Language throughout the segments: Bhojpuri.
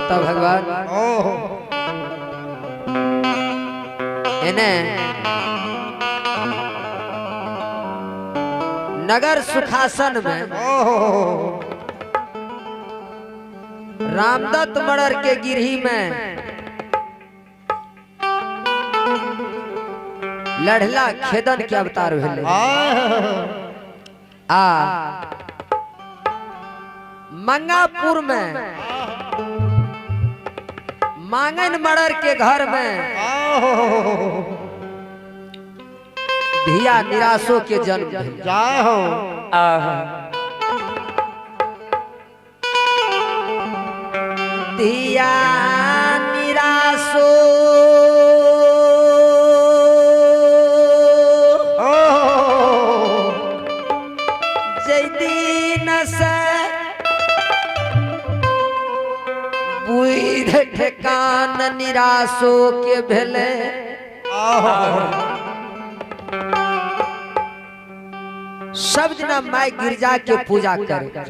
देवता भगवान इन्हें नगर सुखासन में रामदत्त मर्डर के गिरही में लड़ला खेदन के अवतार भेले मंगापुर में मांगन मर्डर के घर में धिया निराशों के जन्म जय हो धिया निराशो जय दीन से बुध ठेकान निराशो के भेले सब जना माई गिरजा के पूजा करे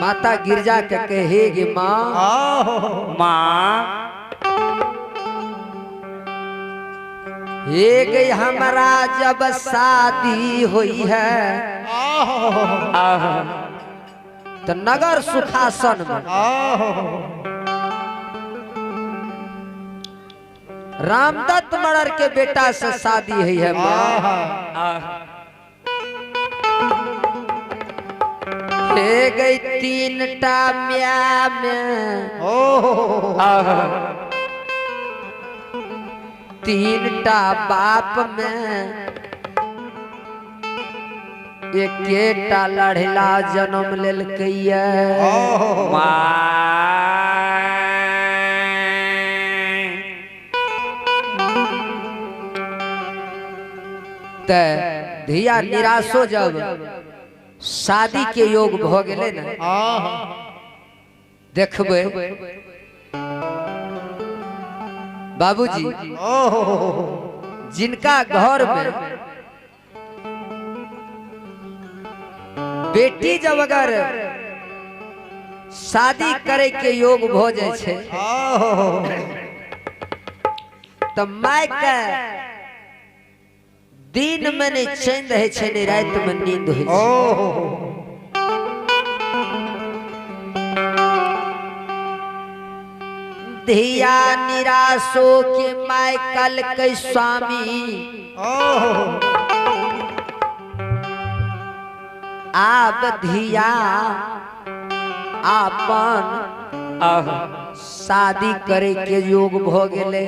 माता गिरजा के कहेगी माँ हे गई हमारा जब शादी हुई है तो नगर सुखासन में रामदत्त मर्डर के बेटा से शादी हुई है हे गई तीनटा म्या में तीनटा बाप में एकेटा लड़ला जन्म लेल धिया निराशो जब शादी के योग भ गेले ना देखबे बाबूजी जिनका घर में बेटी जब अगर शादी करे के योग भ जाय छे तो माय के दिन में नहीं चैन रहे छे नहीं रात में नींद हो धिया निराशो के माय कल के स्वामी आप धिया आपन शादी करे के योग भ गेले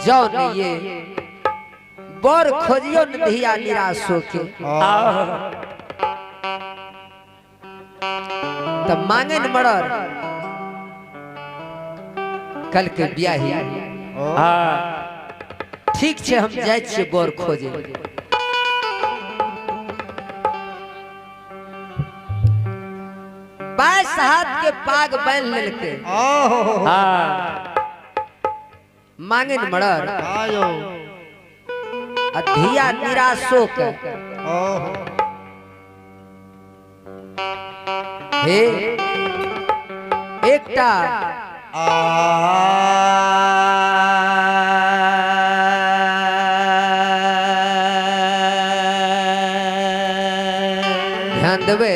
जौन ये बर खोजियो धिया निराशो के तो मांगन मर्डर कल के ब्याही ठीक छे हम जाय छे बर खोजे 22 हाथ के पाग बांध लेलके मांगन मर्डर धिया निराशो के हे एकटा ध्यान देवे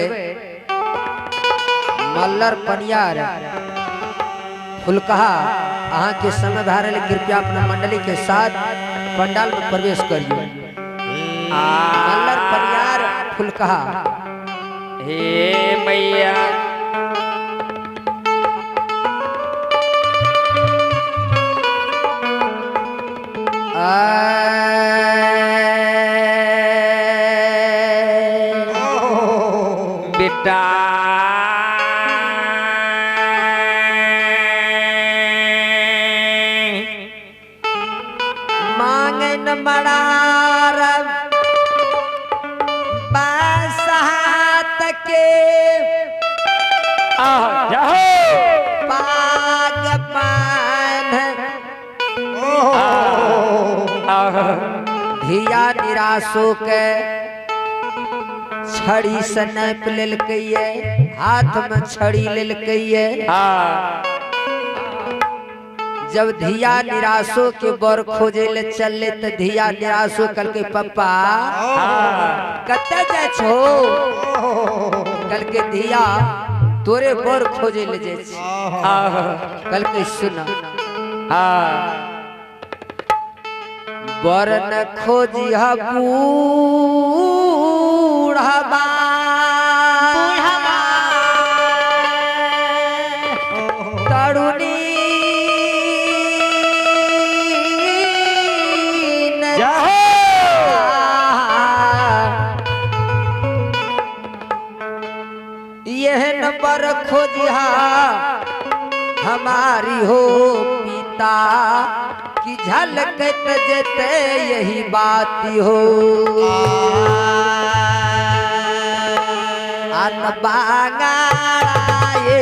मल्लर पनियार फुलकहा अहाँ के समय धारे कृपया अपना मंडली के साथ पंडाल में प्रवेश करिए मल्लर पनियार फुलकहा हे मैया बेटा मांगन मरार बासात के पाग पान धिया निराशो के छड़ी से नाप लेलकैये, हाथ में छड़ी लेलकैये। जब धिया निराशो के बर खोजे ले चले तो धिया निराशो कल के पप्पा कते जाय छो? कल के धिया तोरे बर खोजे ले जाय छी। कल के सुना बर न खोजिहा बूढ़बा तरुणी यह नंबर खोजिहा हमारी हो पिता की झलकत जते यही बात हो। अन बांगाड़ा ये